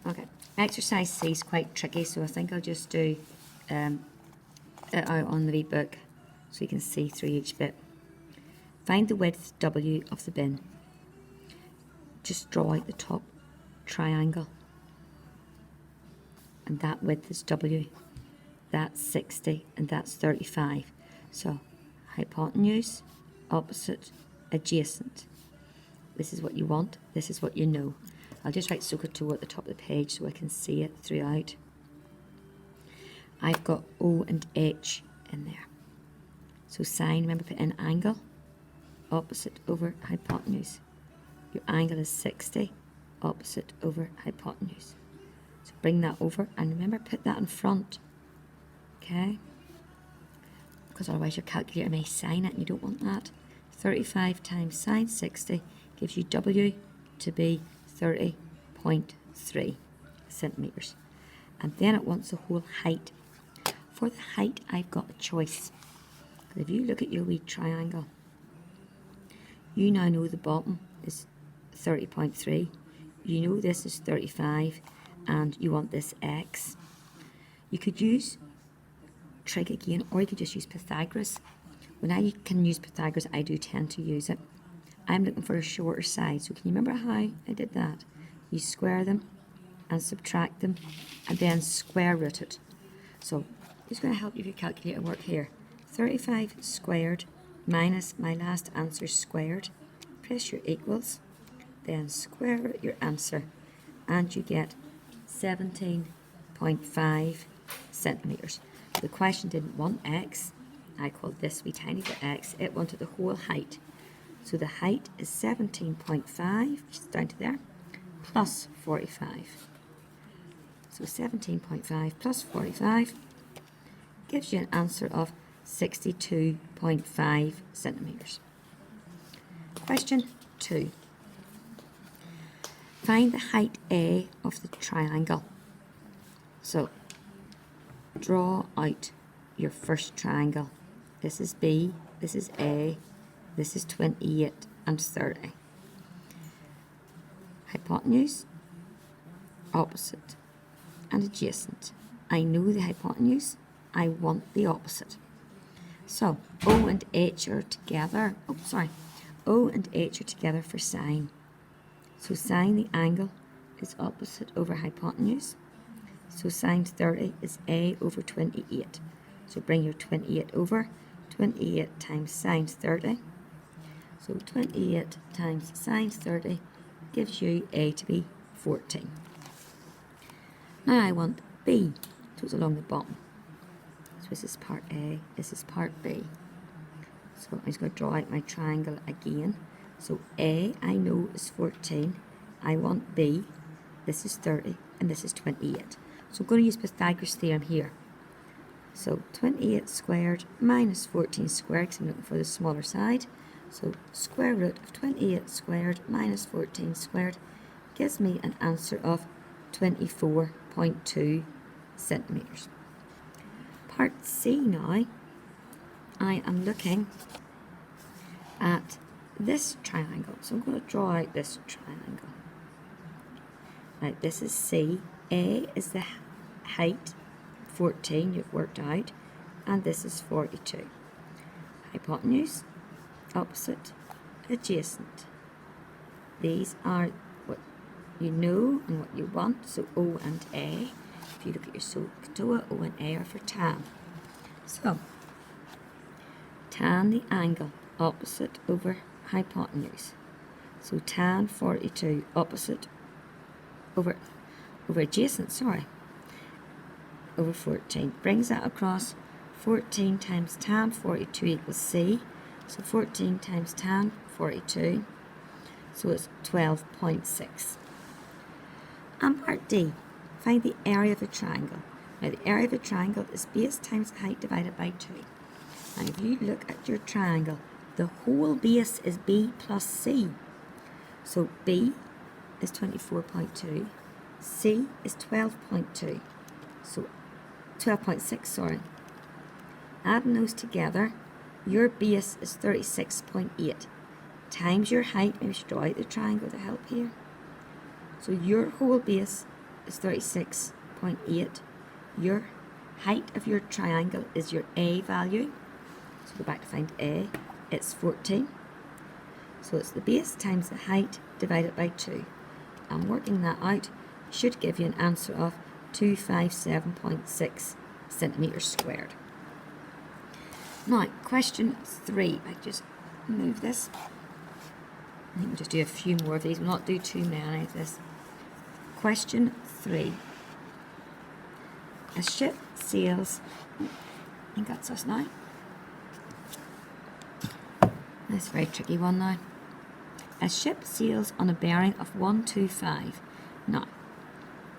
Okay, exercise C is quite tricky, so I think I'll just do it out on the wee book so you can see through each bit. Find the width W of the bin. Just draw out the top triangle. And that width is W. That's 60 and that's 35. So hypotenuse, opposite, adjacent. This is what you want, this is what you know. I'll just write SOHCAHTOA at the top of the page so I can see it throughout. I've got O and H in there. So sine, remember put in angle, opposite over hypotenuse. Your angle is 60, opposite over hypotenuse. So bring that over and remember put that in front, okay? Because otherwise your calculator may sign it and you don't want that. 35 times sine 60 gives you W to be 30.3 centimetres. And then it wants the whole height. For the height, I've got a choice. If you look at your wee triangle, you now know the bottom is 30.3. You know this is 35, and you want this x. You could use trig again, or you could just use Pythagoras. When I can use Pythagoras, I do tend to use it. I'm looking for a shorter side, so can you remember how I did that? You square them and subtract them and then square root it. So I'm just going to help you with your calculator work here. 35 squared minus my last answer squared. Press your equals, then square root your answer, and you get 17.5 centimetres. The question didn't want x. I called this wee tiny bit x. It wanted the whole height. So the height is 17.5, just down to there, plus 45. So 17.5 plus 45 gives you an answer of 62.5 centimetres. Question 2. Find the height A of the triangle. So draw out your first triangle. This is B, this is A, this is 28 and 30. Hypotenuse, opposite, and adjacent. I know the hypotenuse, I want the opposite. So O and H are together. O and H are together for sine. So sine, the angle, is opposite over hypotenuse. So sine 30 is A over 28. So bring your 28 over. 28 times sine 30. So 28 times sine 30 gives you A to be 14. Now I want B, so it's along the bottom. So this is part A, this is part B. So I'm just going to draw out my triangle again. So A, I know, is 14. I want B, this is 30, and this is 28. So I'm going to use Pythagoras theorem here. So 28 squared minus 14 squared, because I'm looking for the smaller side. So square root of 28 squared minus 14 squared gives me an answer of 24.2 centimetres. Part C now, I am looking at this triangle. So I'm going to draw out this triangle. Now this is C. A is the height, 14 you've worked out, and this is 42. Hypotenuse, opposite, adjacent. These are what you know and what you want, so O and A. If you look at your SOHCAHTOA, O and A are for tan. So, tan the angle, opposite over hypotenuse. So tan 42, opposite over adjacent, over 14. Brings that across. 14 times tan 42 equals C. So 14 times tan 42. So it's 12.6. And part D, find the area of a triangle. Now the area of a triangle is base times height divided by 2. And if you look at your triangle, the whole base is B plus C. So B is 24.2. C is 12.2. So 12.6, sorry. Adding those together, your base is 36.8 times your height. Maybe we should draw out the triangle to help here. So your whole base is 36.8. Your height of your triangle is your A value. So go back to find A. It's 14. So it's the base times the height divided by 2. And working that out should give you an answer of 257.6 centimeters squared. Now, question 3. I just move this. I think we'll just do a few more of these. We'll not do too many of this. Question 3. A ship sails. I think that's us now. That's a very tricky one now. A ship sails on a bearing of 125. Now,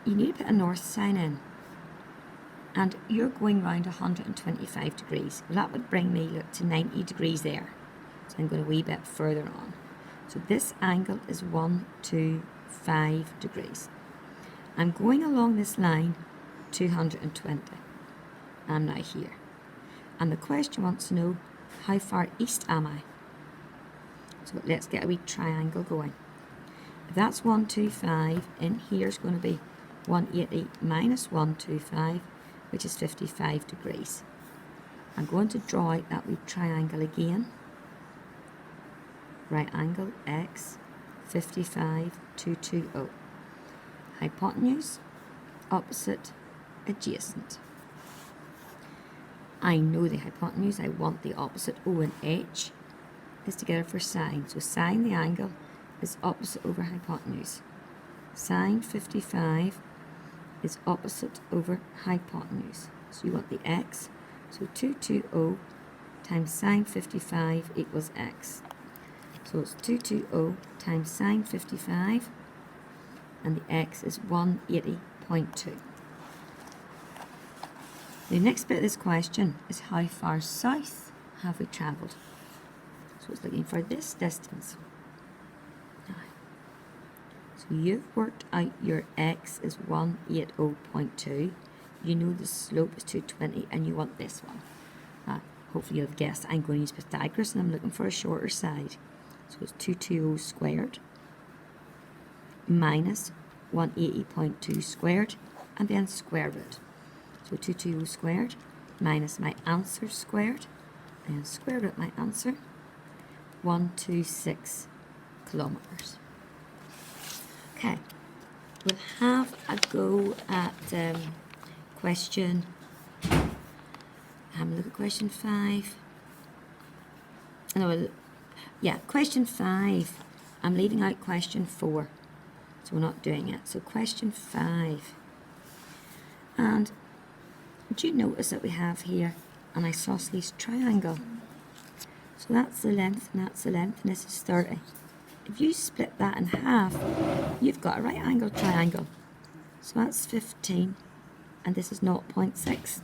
you need to put a north sign in. And you're going round 125 degrees. Well, that would bring me, look, to 90 degrees there. So I'm going a wee bit further on. So this angle is 125 degrees. I'm going along this line 220. I'm now here. And the question wants to know, how far east am I? So let's get a wee triangle going. If that's 125, in here is going to be 180 minus 125, which is 55 degrees. I'm going to draw out that wee triangle again. Right angle, X, 55, 220. Hypotenuse, opposite, adjacent. I know the hypotenuse, I want the opposite. O and H is together for sine. So sine the angle is opposite over hypotenuse. Sine 55 is opposite over hypotenuse. So you want the X. So 220 times sine 55 equals X. So it's 220 times sine 55, and the X is 180.2. The next bit of this question is, how far south have we travelled? So it's looking for this distance. So you've worked out your X is 180.2. You know the slope is 220, and you want this one. Hopefully you'll have guessed I'm going to use Pythagoras, and I'm looking for a shorter side. So it's 220 squared minus 180.2 squared, and then square root. So 220 squared minus my answer squared, and square root my answer, 126 kilometres. Okay, we'll have a go at question, look at question 5. No, yeah, question 5. I'm leaving out question 4, so we're not doing it. So question 5. And do you notice that we have here an isosceles triangle? So that's the length, and that's the length, and this is 30. If you split that in half, you've got a right angle triangle. So that's 15, and this is 0.6.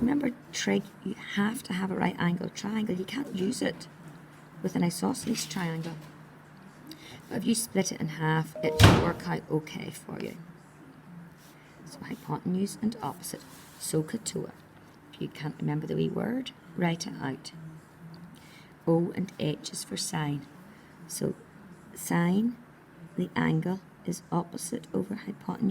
Remember, trig, you have to have a right angle triangle. You can't use it with an isosceles triangle. But if you split it in half, it should work out okay for you. So hypotenuse and opposite, SOHCAHTOA. If you can't remember the wee word, write it out. O and H is for sine. So sine, the angle, is opposite over hypotenuse.